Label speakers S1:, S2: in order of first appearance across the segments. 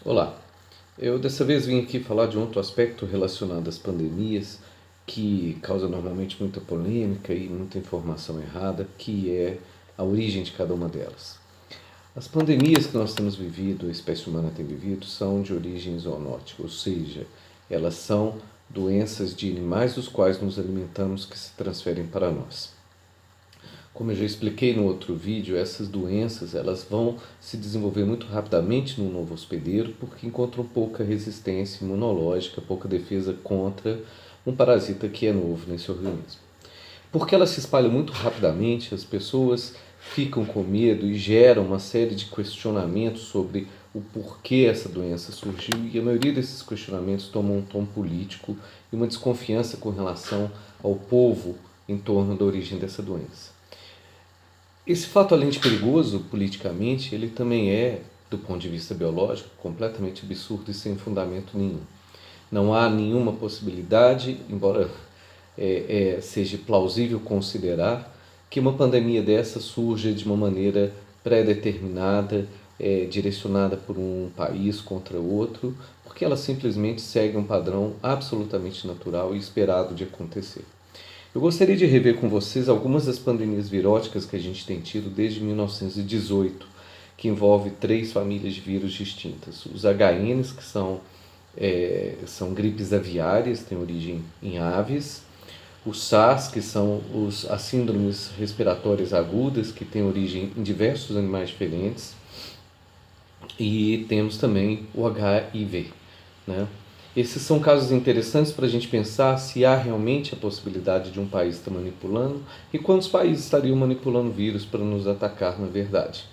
S1: Olá, eu dessa vez vim aqui falar de um outro aspecto relacionado às pandemias que causa normalmente muita polêmica e muita informação errada, que é a origem de cada uma delas. As pandemias que nós temos vivido, a espécie humana tem vivido, são de origem zoonótica, ou seja, elas são doenças de animais dos quais nos alimentamos que se transferem para nós. Como eu já expliquei no outro vídeo, essas doenças elas vão se desenvolver muito rapidamente no novo hospedeiro porque encontram pouca resistência imunológica, pouca defesa contra um parasita que é novo nesse organismo. Porque elas se espalham muito rapidamente, as pessoas ficam com medo e geram uma série de questionamentos sobre o porquê essa doença surgiu, e a maioria desses questionamentos tomam um tom político e uma desconfiança com relação ao povo em torno da origem dessa doença. Esse fato, além de perigoso politicamente, ele também é, do ponto de vista biológico, completamente absurdo e sem fundamento nenhum. Não há nenhuma possibilidade, embora seja plausível considerar, que uma pandemia dessa surja de uma maneira pré-determinada, direcionada por um país contra outro, porque ela simplesmente segue um padrão absolutamente natural e esperado de acontecer. Eu gostaria de rever com vocês algumas das pandemias viróticas que a gente tem tido desde 1918, que envolve 3 famílias de vírus distintas. Os HNs, que são gripes aviárias, têm origem em aves. Os SARS, que são as síndromes respiratórias agudas, que têm origem em diversos animais diferentes. E temos também o HIV, né? Esses são casos interessantes para a gente pensar se há realmente a possibilidade de um país estar manipulando e quantos países estariam manipulando vírus para nos atacar na verdade.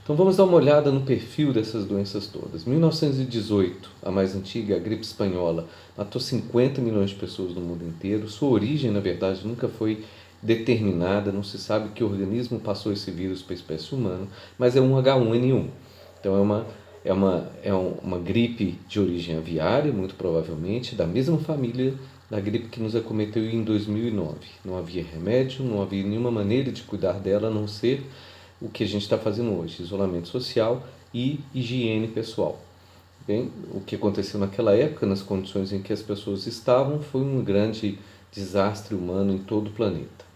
S1: Então vamos dar uma olhada no perfil dessas doenças todas. 1918, a mais antiga, a gripe espanhola, matou 50 milhões de pessoas no mundo inteiro. Sua origem, na verdade, nunca foi determinada, não se sabe que organismo passou esse vírus para a espécie humana, mas é um H1N1. Então é uma gripe de origem aviária, muito provavelmente, da mesma família da gripe que nos acometeu em 2009. Não havia remédio, não havia nenhuma maneira de cuidar dela a não ser o que a gente está fazendo hoje, isolamento social e higiene pessoal. Bem, o que aconteceu naquela época, nas condições em que as pessoas estavam, foi um grande desastre humano em todo o planeta.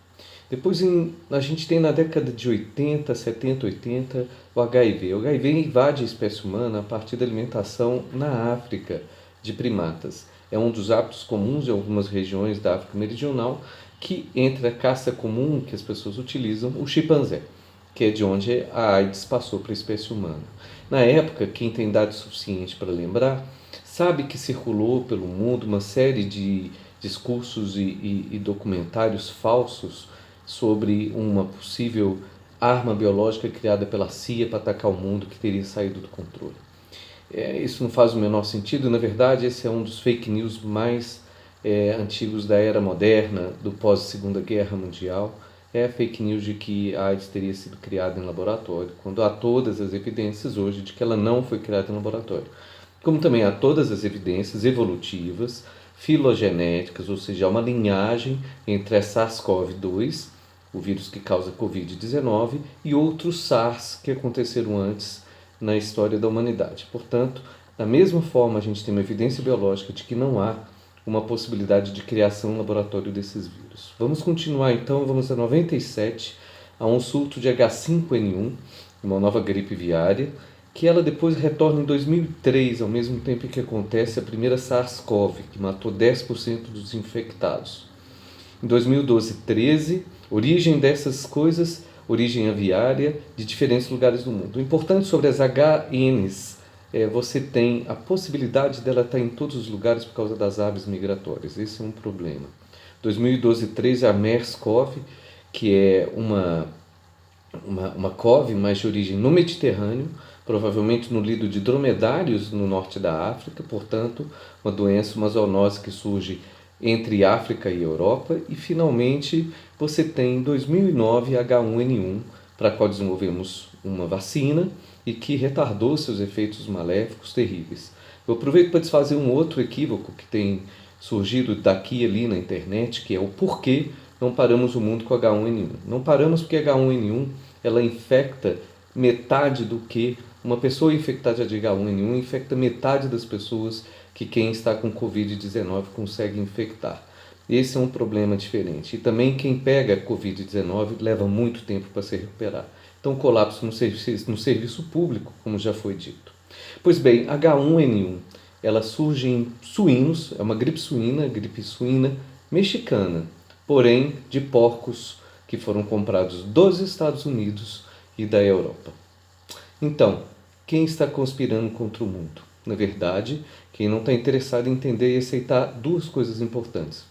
S1: Depois a gente tem na década de 80, 70, 80 o HIV. O HIV invade a espécie humana a partir da alimentação na África de primatas. É um dos hábitos comuns em algumas regiões da África Meridional, que entre a caça comum que as pessoas utilizam, o chimpanzé, que é de onde a AIDS passou para a espécie humana. Na época, quem tem idade suficiente para lembrar, sabe que circulou pelo mundo uma série de discursos e documentários falsos sobre uma possível arma biológica criada pela CIA para atacar o mundo que teria saído do controle. Isso não faz o menor sentido. Na verdade, esse é um dos fake news mais antigos da era moderna, do pós-Segunda Guerra Mundial. É a fake news de que a AIDS teria sido criada em laboratório, quando há todas as evidências hoje de que ela não foi criada em laboratório. Como também há todas as evidências evolutivas, filogenéticas, ou seja, há uma linhagem entre a SARS-CoV-2, o vírus que causa Covid-19, e outros SARS que aconteceram antes na história da humanidade. Portanto, da mesma forma, a gente tem uma evidência biológica de que não há uma possibilidade de criação em laboratório desses vírus. Vamos continuar então, vamos a 97, a um surto de H5N1, uma nova gripe viária, que ela depois retorna em 2003, ao mesmo tempo que acontece a primeira SARS-CoV, que matou 10% dos infectados. Em 2012, 13, origem dessas coisas, origem aviária de diferentes lugares do mundo. O importante sobre as HNs você tem a possibilidade dela estar em todos os lugares por causa das aves migratórias. Esse é um problema. 2012, 13, a MERS-CoV, que é uma CoV, mas de origem no Mediterrâneo, provavelmente no lido de dromedários no norte da África, portanto, uma doença, uma zoonose que surge entre África e Europa. E, finalmente, você tem em 2009 H1N1, para a qual desenvolvemos uma vacina e que retardou seus efeitos maléficos terríveis. Eu aproveito para desfazer um outro equívoco que tem surgido daqui e ali na internet, que é o porquê não paramos o mundo com H1N1. Não paramos porque H1N1 ela infecta metade do que Uma pessoa infectada de H1N1 infecta metade das pessoas que quem está com Covid-19 consegue infectar. Esse é um problema diferente. E também quem pega Covid-19 leva muito tempo para se recuperar. Então, colapso no serviço público, como já foi dito. Pois bem, H1N1, ela surge em suínos, é uma gripe suína mexicana, porém de porcos que foram comprados dos Estados Unidos e da Europa. Então, quem está conspirando contra o mundo? Na verdade, quem não está interessado em entender e aceitar duas coisas importantes.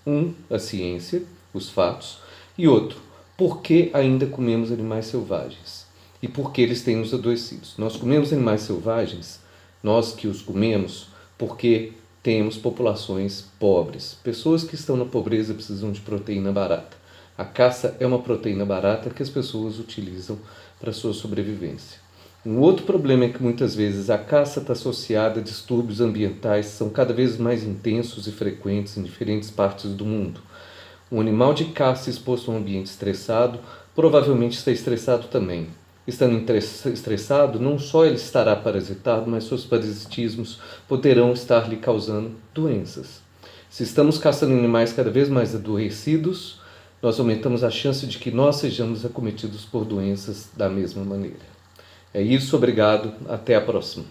S1: A ciência, os fatos, e outro, por que ainda comemos animais selvagens? E por que eles têm nos adoecido? Nós comemos animais selvagens, nós que os comemos, porque temos populações pobres. Pessoas que estão na pobreza precisam de proteína barata. A caça é uma proteína barata que as pessoas utilizam para sua sobrevivência. Um outro problema é que muitas vezes a caça está associada a distúrbios ambientais que são cada vez mais intensos e frequentes em diferentes partes do mundo. Um animal de caça exposto a um ambiente estressado provavelmente está estressado também. Estando estressado, não só ele estará parasitado, mas seus parasitismos poderão estar lhe causando doenças. Se estamos caçando animais cada vez mais adoecidos, nós aumentamos a chance de que nós sejamos acometidos por doenças da mesma maneira. É isso, obrigado, até a próxima.